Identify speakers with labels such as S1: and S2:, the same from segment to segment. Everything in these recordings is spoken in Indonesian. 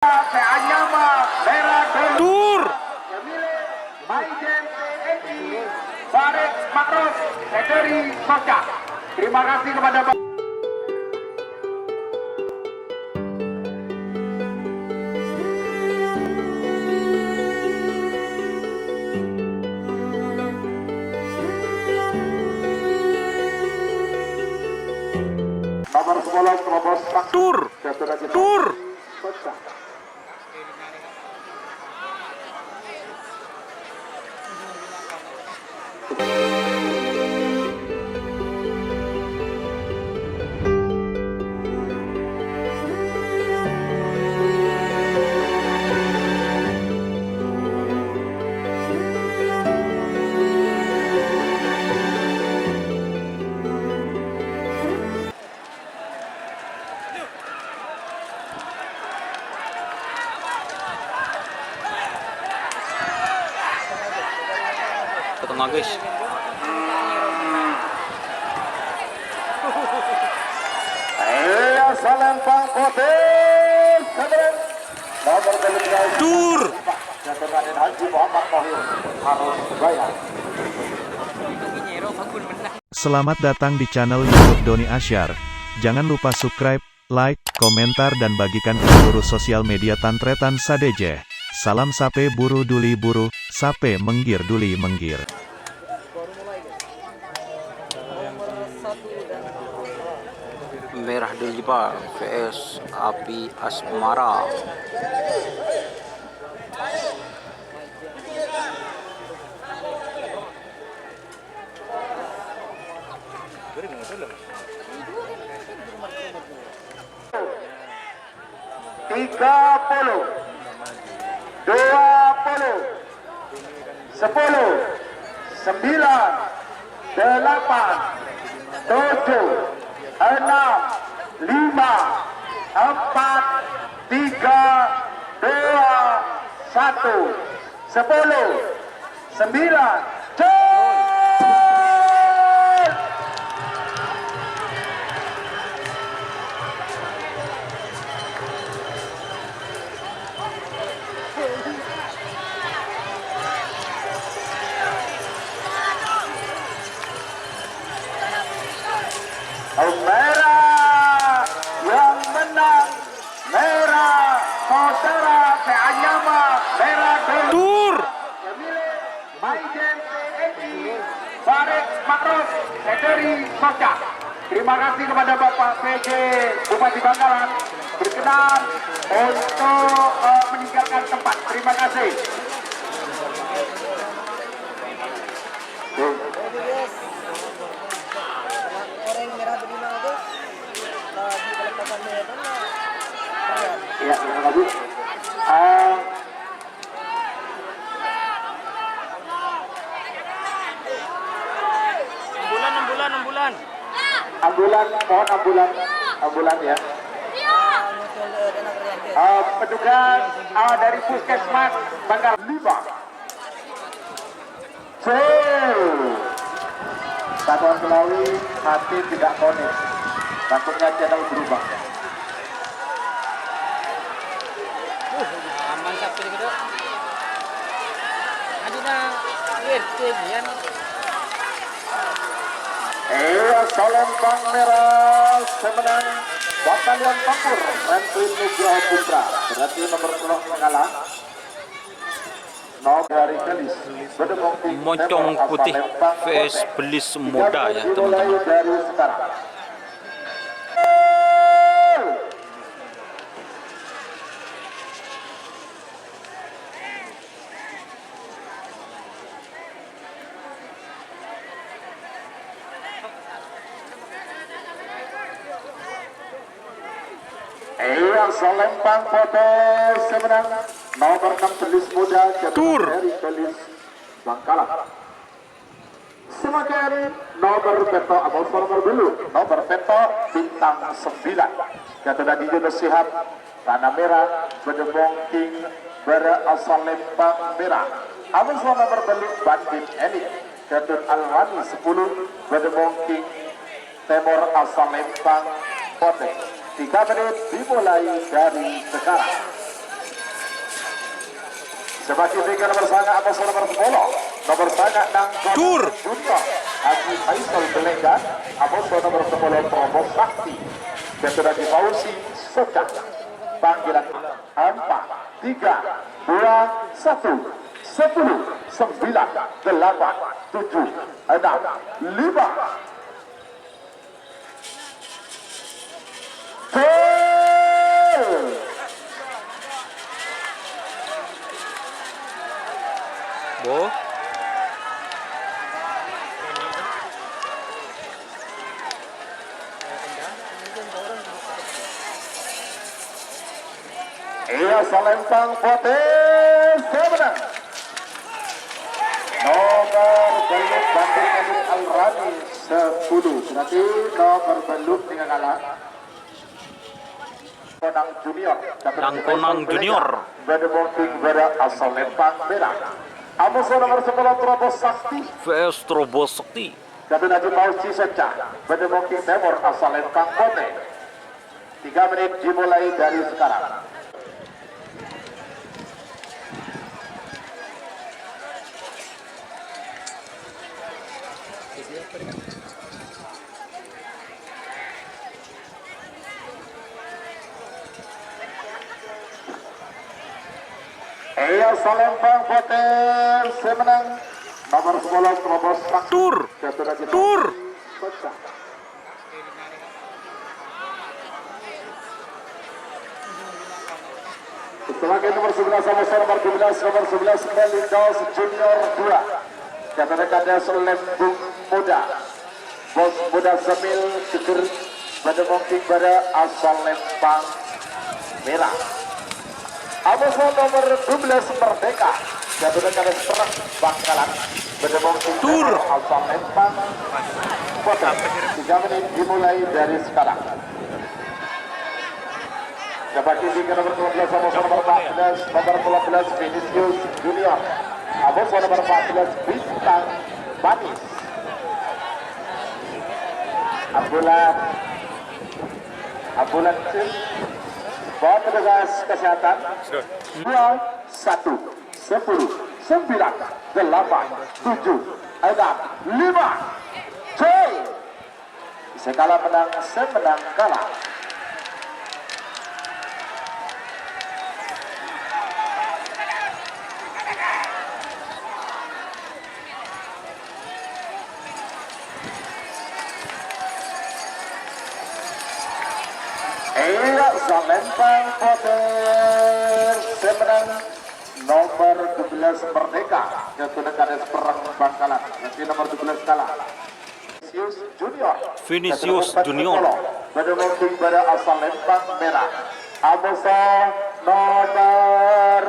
S1: Tur.
S2: Farid Makruf dari Soca. Terima kasih kepada Bapak. Nomor 10 Terobos
S1: Tur. Tur.
S2: Soca.
S1: Ke tengah guys.
S2: Salempang Putih nomor
S1: Tur.
S2: Raden Haji Muhammad Mohir harus bayar.
S3: Selamat datang di channel YouTube Doni Asyar. Jangan lupa subscribe, like, komentar dan bagikan ke seluruh sosial media Tantretan Sadeje. Salam sape buru duli buru, sape menggir duli menggir.
S1: Merah Delima vs Api Asmara.
S2: Tiga puluh, 20, 10, 9, 8, 7, 6, 5, 4, 3, 2, 1, 10, 9, merah yang menang, merah saudara Seanyama, merah
S1: Tur.
S2: pemilik Majen TNI Farid Makruf dari Soca. Terima kasih kepada Bapak PJ Bupati Bangkalan berkenan untuk meninggalkan tempat. Terima kasih. Ya, terima kasih.
S1: 6 bulan.
S2: Ambulan, mohon ambulan ya. Petugas dari Puskesmas Bangkalan 5. Satuan Selawi hati tidak konek, takutnya channel berubah.
S4: Mantap pilih kedua. Adina RT bian.
S2: Salempang merah semenang Batalion Tempur Renfrid Nugroho Putra. Berarti nomor 10 mengalah. Dari Gelis
S1: Moncong putih vs Belis Moda ya teman-teman.
S2: Dari sekarang. Salempang Potes semenang nomor 6 Belis Muda
S1: Tur.
S2: dari Belis Bangkalan. Semakin nomor peto abang nomor dulu nomor peto bintang 9 jatuh dari Yunus Sihab tanah merah Bedebong King berasal Lempang merah. Abang nomor Belis Bandit Enik Ketut Alwani 10 Bedebong King Temor asal Lempang Potes. 3 menit dimulai dari sekarang. Sebagai tiga nomor sangat atas nomor 10. Nomor sangat Nang
S5: Tur.
S2: Junior Haji Faisal Belenggan atas nomor 10 Promo Sakti. Dan sudah di Fauzi Soka. Panggilan 4, 3, 2, 1, 10, 9, 8, 7, 6, 5, 4, 3, 2, 1.
S5: Bo.
S2: Ia Salempang Potes menang. Nomor beluk Bandung Elit Al-Rani 10. Berarti nomor beluk tinggal kalah. Konang Junior.
S5: Konang Junior.
S2: Bademongking pada asal Lempang merah. Amuso nomor 10 Terobos Sakti.
S5: VS Terobos Sakti.
S2: Kadu Najib Fauzi Seca. Bademongking Timur asal Lempang Kote. 3 menit dimulai dari sekarang. Ia Salempang Poter semenang nomor 10 Terobos Sakti.
S5: Tur.
S2: Sebagai nomor 11 sama nomor 12 nomor 11 Melindos Junior 2. Kata-kata Lembung Muda. Bos Muda Semil Keker Bademongking pada asal Lempang merah. Amuso nomor 12 Merdeka. Kata-kata Perang Bangkalan Bademongking
S5: Tur.
S2: asal Lempang Kota. 3 menit dimulai dari sekarang. Sebagai tiga nomor 12 Amuso nomor 14 nomor 12 Vinicius Junior. Amuso nomor 14 Bintang Manis. Ambulan Sim. Bawa petugas kesehatan. 2, 1, 10, 9, 8, 7, 6, 5. Col. Sekala menang, semenang kalah. Ia Salempang Poter semenang nomor 12 Merdeka. Kata-kata Perang Bangkalan. Nanti nomor 12 kalah.
S5: Vinicius Junior.
S2: Bademongking pada asal Lempang merah. Amuso nomor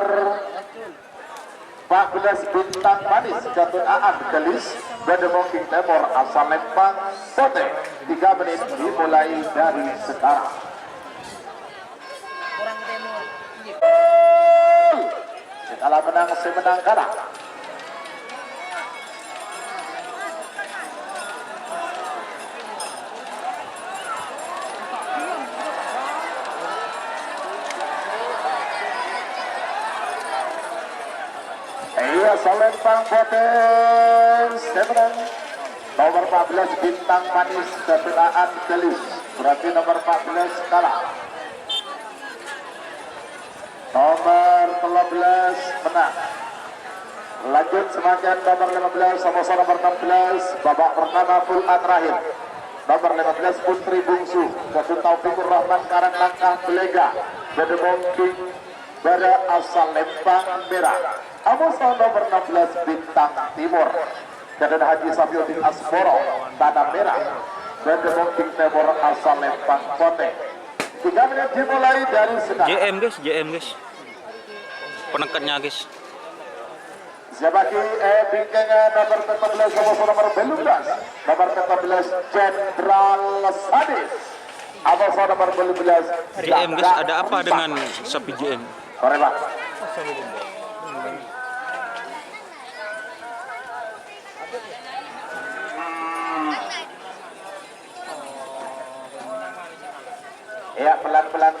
S2: 14 Bintang Manis Jatun Aan Gelis Bademongking Timur asal Lempang Pote. 3 menit dimulai dari sekarang. Sekala menang semenang kalah. Ia Salempang Poter semenang nomor 14 Bintang Manis Kebenaan Gelis. Berarti nomor 14 kalah. Nomor 13 menang. Lanjut semakin nomor 15 sama-sama nomor 16 babak pertama full terakhir. Nomor 15 Putri Bungsu Datuk Taufikur Rahman Karang Langkah Belega Bademongking pada asal Lempang merah. Amuso nomor 16 Bintang Timur Kaden Haji Safiuddin Asmoro Tanah Merah Bademongking Timur asal Lempang Kote. 3 menit dimulai dari sekarang.
S5: JM guys. Penekatnya guys.
S2: Sebagai bingkangnya nomor 14 nomor 12 nomor 14 Jenderal Sadis. Amuso nomor 12
S5: JM guys, ada apa dengan sapi JM?
S2: Sore Pak. Ya pelan-pelan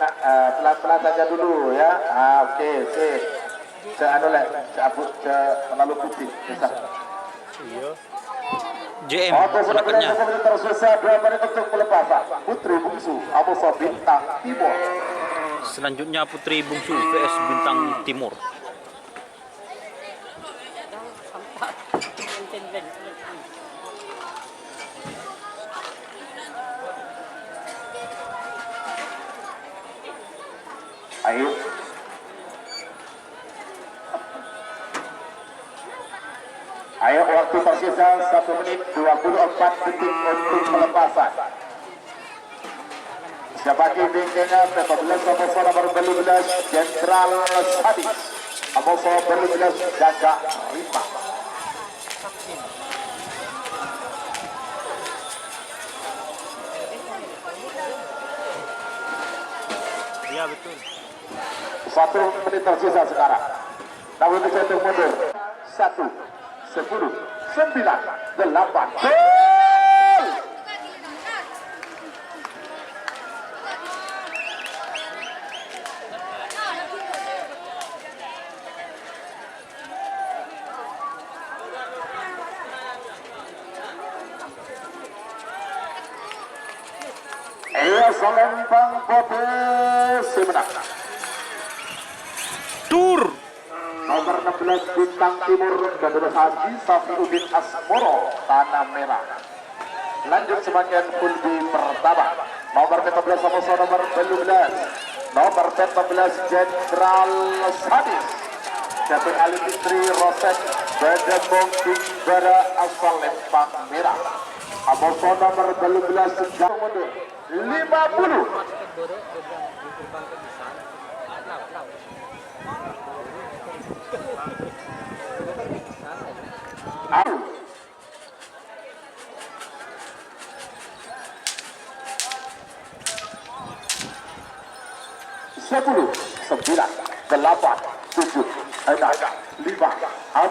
S2: saja dulu ya. Oke, sip. anu lek, cabut ke menalu putih.
S5: JM
S2: Oke, sudah
S5: penekatnya.
S2: terselesai 2 menit untuk pelepasan. Putri Bungsu, Amoso Bintang Timur.
S5: Selanjutnya Putri Bungsu vs Bintang Timur.
S2: Ayo. Ayo, waktu tersisa 1 menit 24 detik untuk pelepasan. Siapa bingkingnya P12 Amoso nomor 12 Jenderal Sadis. Amoso 12 Gagak Rima.
S5: Iya betul.
S2: 1 menit tersisa sekarang. Namun untuk mundur. 1, 10, 9, 8. Gol! Selempang potensi menang.
S5: Tur.
S2: Nomor 16 Bintang Timur Kedua Haji Safiuddin Asmoro Tanah Merah. Lanjut sebagian kunci pertama. Nomor 14 Amoso nomor 12. Nomor 14 Jenderal Sadis. Captain Ali Fitri Roset Bedemong Tinggara asal Lempang Merah. Amoso nomor 12 sejauh mundur 50. Out. Sepuluh, 9, 8, 7, 6, 5, 4,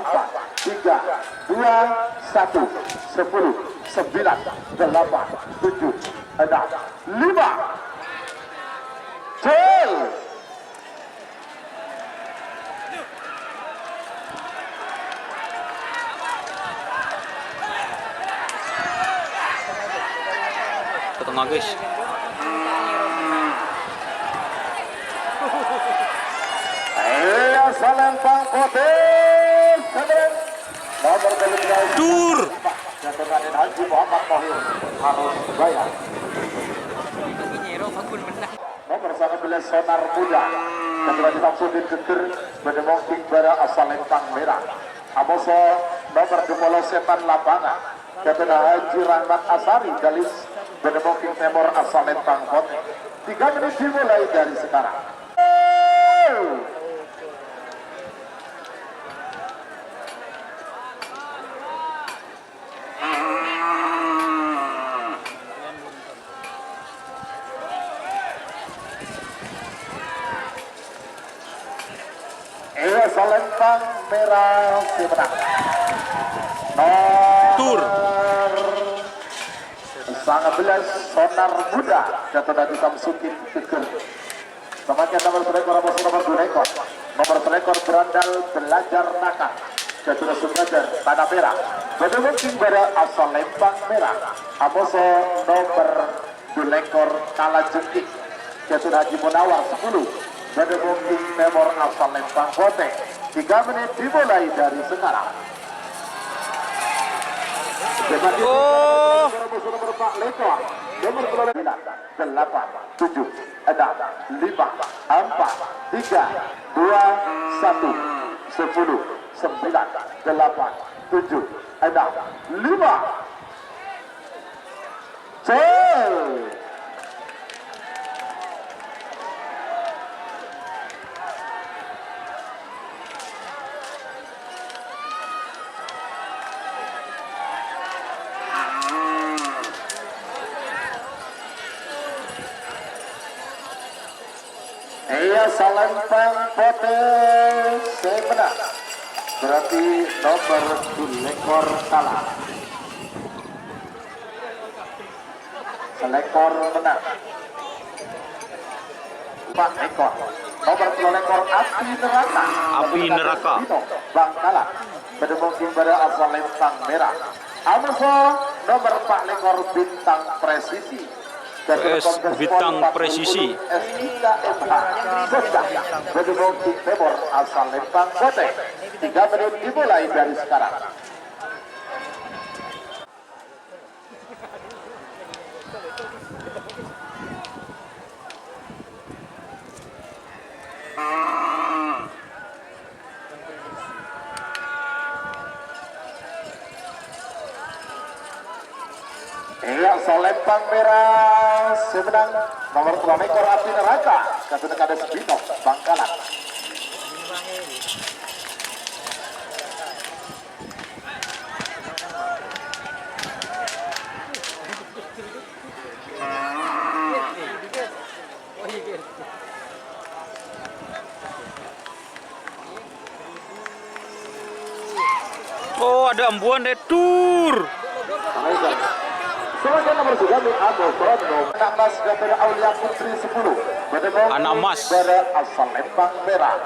S2: 3, 2, 1, 10, 9, 8, 7, 6, 5. Gol!
S5: Ke tengah guys.
S2: Selempang kotes nomor 12
S5: Tur.
S2: Jatuhan Haji Muhammad Mohir harus bayar. Nomor 19 Sonar Muda Ketua Samsudin Geger Bedemong Tingbara asal Lempang Merah. Amoso nomor 12 Setan Lapangan Ketua Haji Rahmat Asari Galis Bedemong Timur asal Lempang Kota. 3 menit dimulai dari sekarang. Selempang Merah si menang.
S5: Tur.
S2: Sangat belas Sonar Muda Jatuh dari Samsudin Geger. Semakin nomor serekor nomor 2 ekor. Nomor serekor Berandal Belajar Nakal Jatuh dari Sungajar Tanah Merah. Bedemong Tingbara asal Lempang Merah. Amoso nomor 2 ekor Kala Jengking Jatuh Haji Munawar 10. Bedemong Timur asal Lempang Kota. 3 menit dimulai dari sekarang.
S5: Oh.
S2: Nomor 4 Lekor. Nomor 9, 8, 7, 6, 5, 4, 3, 2, 1, 10, 9, 8, 7, 6, 5. Gol! Selempang potensi menang. Berarti nomor 2 ekor kalah. Selekor menang 4 ekor. nomor 2 lekor Api Neraka.
S5: Api Neraka.
S2: Bangkalan berdemukim pada asal lempang merah. Amuso nomor 4 lekor Bintang Presisi.
S5: PS Bintang Presisi.
S2: SIKMH Bocah berdemukim Timur asal lempang Bote. 3 menit dimulai dari sekarang. Iya, Solempang merah sebenang nomor 2 ekor Api Neraka Katunak ada Sebino Bangkalan.
S5: Oh, ada ambuan tur.
S2: Selanjutnya nomor 3 Abu Frondo anak mas Gator Aulia Putri 10 berdebat
S5: Anak mas.
S2: pada asal Lempang merah.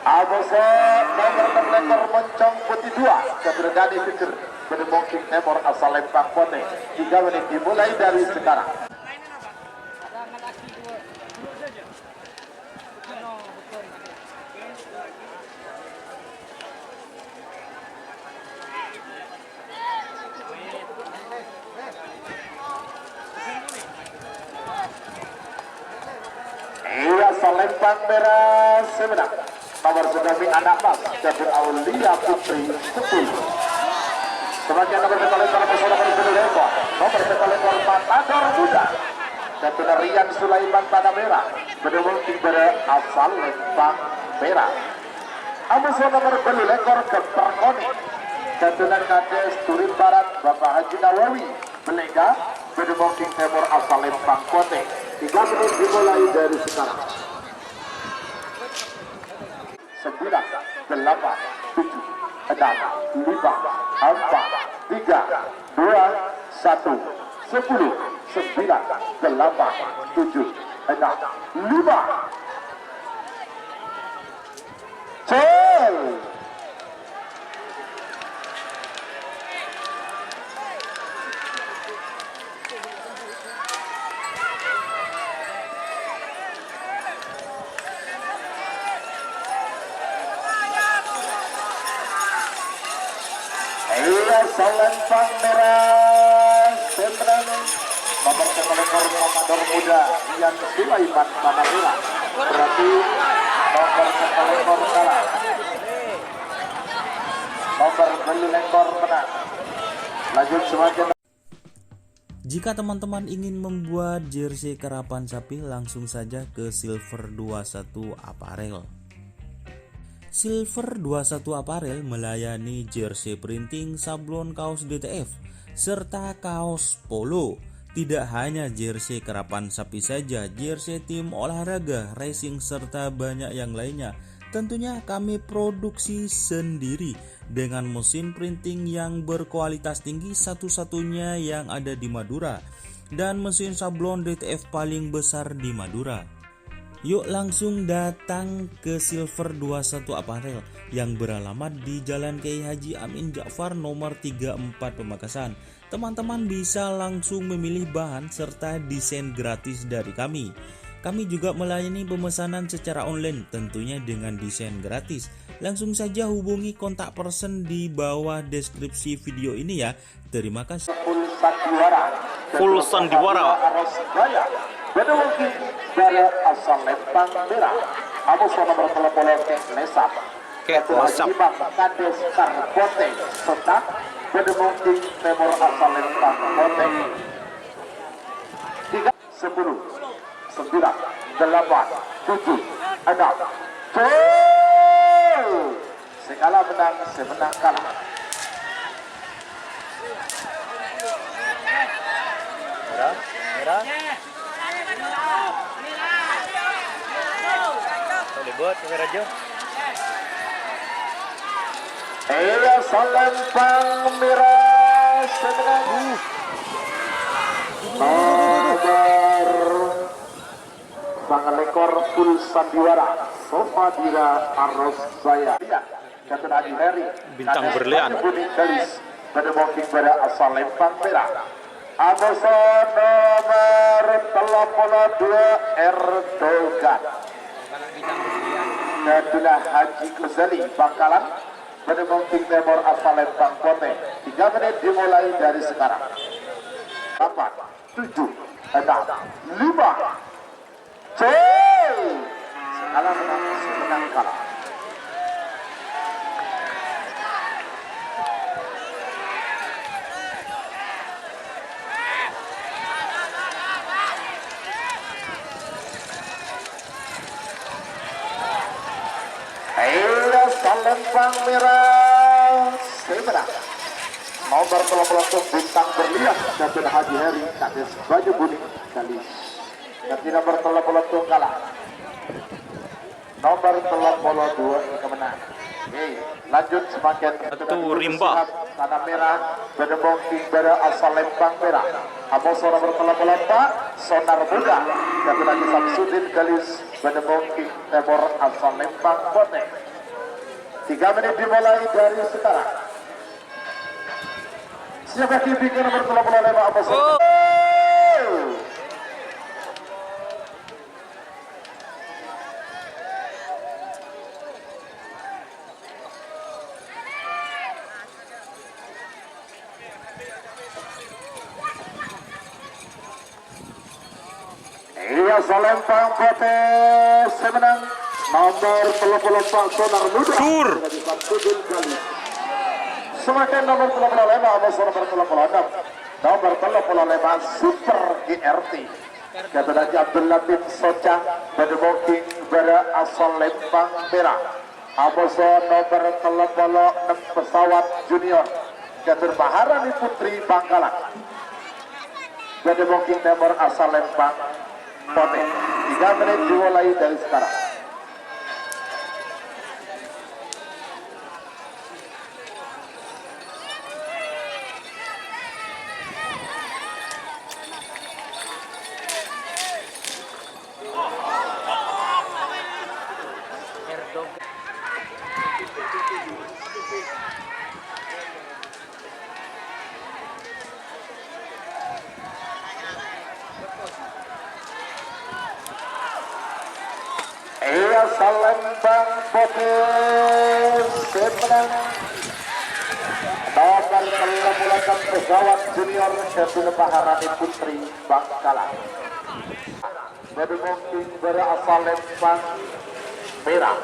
S2: Abu nomor 6 lekor Moncong Putih 2 Gator Dadi Fikir berdebat King Temor asal Lempang Pote. 3 menit dimulai dari sekarang. Iya, Solempang merah sebenang nomor 9 anak mas Gator Aulia Putri 10. Sebagian nomor lekor pesona lekor nomor lekor Matador Muda Gator Rian Sulaiman Tanah Merah berdebat pada asal Lempang merah. Amuso nomor 2 lekor Keperkoni Gator Kades Turin Barat Bapak Haji Nawawi Belega berdebat Timur asal Lempang Kote. 3 menit dimulai dari sekarang. 9, 8, 7, 6, 5, 4, 3, 2, 1, 10, 9, 8, 7, 6, 5, 4, 3, 2, 1, 5. Solempang merah sebenang nomor 1 lekor Matador Muda Rian Sulaiman Tanah Merah berarti nomor 1 lekor kalah, nomor 2 lekor menang. Lanjut selanjutnya.
S6: Jika teman-teman ingin membuat jersey karapan sapi, langsung saja ke Silver 21 Apparel. Silver 21 Apparel melayani jersey printing, sablon kaos DTF, serta kaos polo. Tidak hanya jersey karapan sapi saja, jersey tim olahraga, racing, serta banyak yang lainnya. Tentunya kami produksi sendiri dengan mesin printing yang berkualitas tinggi, satu-satunya yang ada di Madura, dan mesin sablon DTF paling besar di Madura. Yuk langsung datang ke Silver 21 Apparel yang beralamat di Jalan Kiai Haji Amin Ja'far nomor 34 Pamekasan. Teman-teman bisa langsung memilih bahan serta desain gratis dari kami. Kami juga melayani pemesanan secara online tentunya dengan desain gratis. Langsung saja hubungi kontak person di bawah deskripsi video ini ya. Terima kasih.
S5: Full sandiwara.
S2: Berdemukim dari asal Lempang merah. Amuso nomor telepon Lesap
S5: Lesap
S2: Kades Karbote serta berdemukim Timur asal Lempang Bote. 3, 10, 9, 8, 7, 6. Segala menang, semenang kalah.
S5: merah. Boleh buat kamera Jo.
S2: Iya, Solempang merah sebenang nomor Bangalekor full sandiwara Sofadira Arosbaya Captain Haji Heri
S5: Bintang berlian.
S2: Kuning galis pada booking pada asal Lempang Merah Amoson nomor 32 Erdogan Captain Haji Ghazali Bangkalan pada booking Timur asal Lempang Kote 3 menit dimulai dari sekarang 8, 7, 6, 5 Skala menang kalah. Ayo Salempang Merah Semenang nomor 30 bintang berlian Captain Haji Heri Kades baju kuning kali Ganti nomor 30 kalah. Nomor 32 kemenang. Oke, lanjut semakin
S5: Satu rimba.
S2: Tanah merah Bedebong King Bera asal Lempang Merah. Amoso nomor 34 Sonar Muda. Ganti lagi Samsudin Galis Bedebong King Timur asal Lempang Kote. 3 menit dimulai dari sekarang. Siapa kipikan nomor 35 Amoso? Salempang Kote Semenang nomor 34 Sonar Muda
S5: Sur.
S2: Semakin nomor 35 Amoso nomor 36 nomor 35 Super GRT Kata Haji Abdul Latif Soca Bedeboking Bera asal Lempang Merah Amoso nomor 36 pesawat junior Kata Maharani Putri Bangkalan Bedeboking Timur asal Lempang Kote 3 menit dimulai dari sekarang. Salempang Kote Semenang nomor 38 pesawat junior Captain Maharani Putri Bangkalan Bedebong Bera asal Lempang Merah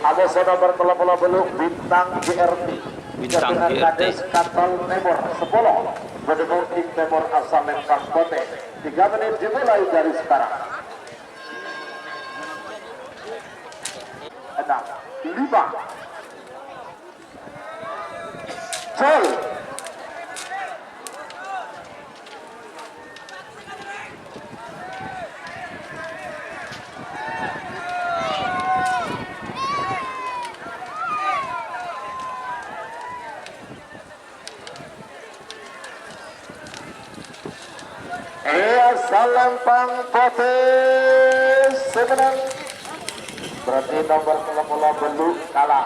S2: Amoso nomor 30 Bintang GRT
S5: Bintang GRT
S2: Katol Timur 10 Bedebong Timur asal Lempang Kote 3 menit dimulai dari sekarang 6, 5 Col Salempang Kote Semenang berarti nomor 30 belum kalah.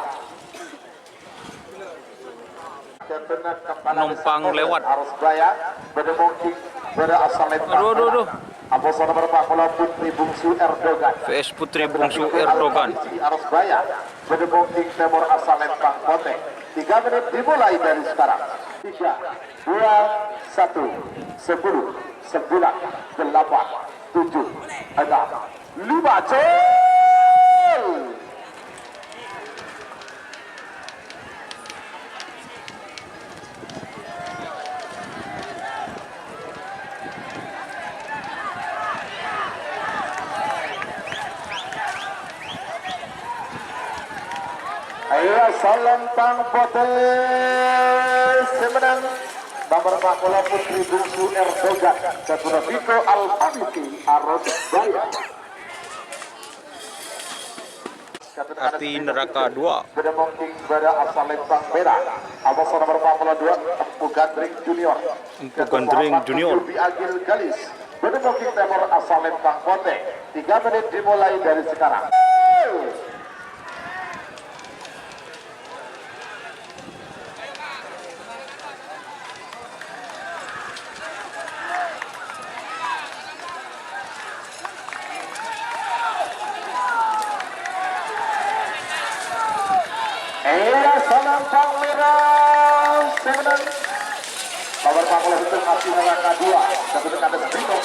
S5: Numpang lewat.
S2: Harus bayar. Bedebongking berasal Lempang.
S5: Aduh.
S2: Amoso nomor 40 Putri Bungsu Erdogan.
S5: VS Putri Bungsu Erdogan.
S2: Harus bayar. Bedebongking Timur asal Lempang Kote. 3 menit dimulai dari sekarang. 3, 2, 1, 10, 9, 8, 7, 6, 5, Ayo Salempang Kote Semenang nomor 40 Putri Bungsu Erdogan Ketua Vito Al-Hamiti Arosbaya
S5: Api Neraka 2
S2: Bedebongking Bada asal Lempang Merah Amoso nomor 42 Empu Gandring Junior
S5: Empu Gandring Junior
S2: Agil Galis Bedemong King Timur asal Lempang Pote. 3 menit dimulai dari sekarang. Lempang merah 7 nomor 40 itu api neraka 2 satu dekat ada Bintang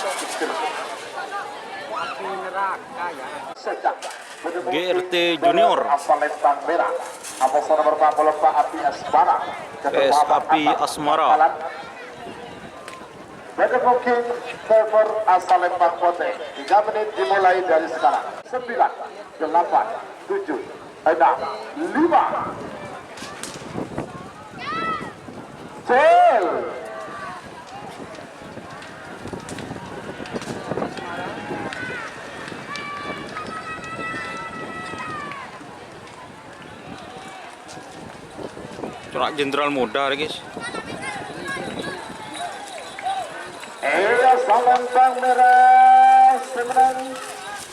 S4: Api neraka ya.
S2: sejak
S5: GRT Junior
S2: asal Lempang merah Amoso nomor 44 Api Asmara
S5: PS Api Asmara.
S2: Bedemong King Timur asal Lempang Pote. 3 menit dimulai dari sekarang. 9 8 7 6 5 Cel.
S5: Corak Jenderal Muda guys.
S2: Lempang merah 9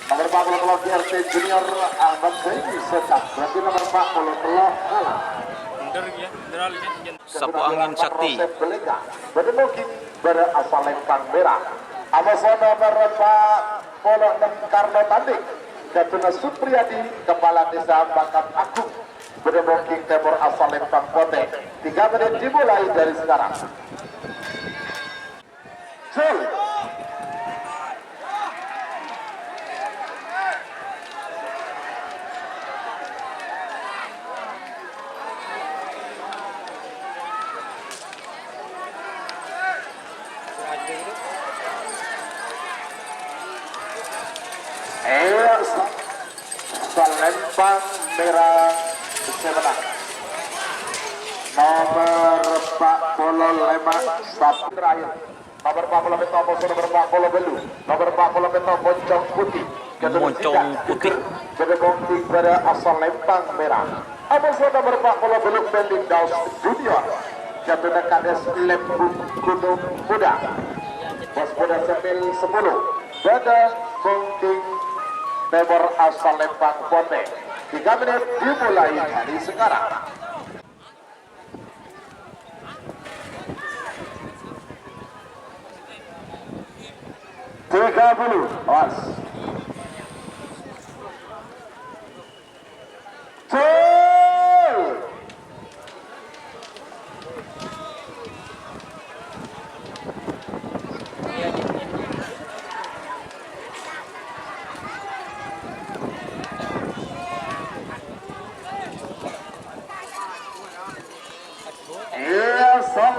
S2: nomor 40 GRT Junior Ahmad Zaini Setak. Berarti nomor 40 telah kalah.
S5: Sapu angin sakti.
S2: Bedemong King berasal Lempang merah. Amoso nomor 46 Karno Tanding. Datuna Supriyadi Kepala Desa Bakat Agung. Bedemong King Timur asal Lempang Pote. 3 menit dimulai dari sekarang. Cel. Lempang merah bisa menang. Nomor 45 satu terakhir. Nomor 40 Beto Amoso nomor 40 Belu. Nomor 40 Beto Moncong Putih.
S5: Moncong Putih.
S2: Bedemong King pada asal Lempang merah. Amoso nomor 40 Belu Beling Daus Junior. Jatuh Kades Lembung Gunung Muda. Bos Muda Sembil 10. Bedemong King Timur asal Lempang Pote. 3 menit dimulai dari sekarang. Awas.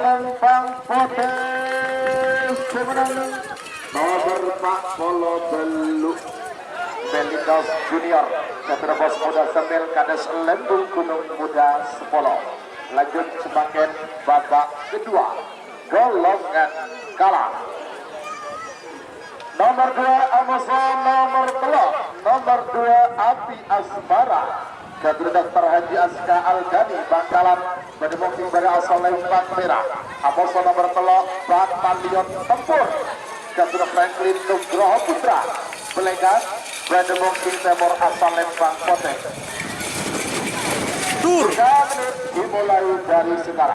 S2: Lempang Pote sebenarnya nomor 40 Belu Belindaus Junior Ketua Bos Muda Sembil Kades Lembung Gunung Muda 10. Lanjut semakin babak kedua golongan kalah. Nomor 2 Amoso nomor 3 nomor 2 Api Asmara Ketua Dr. Haji Aska Al-Ghani Bangkalan Bedemong King pada asal Lempang merah. Amoso nomor 3 Batalion Tempur Ketua Franklin Nugroho Putra Belegan Bedemong King Timur asal Lempang Pote. Tur dimulai dari sekarang.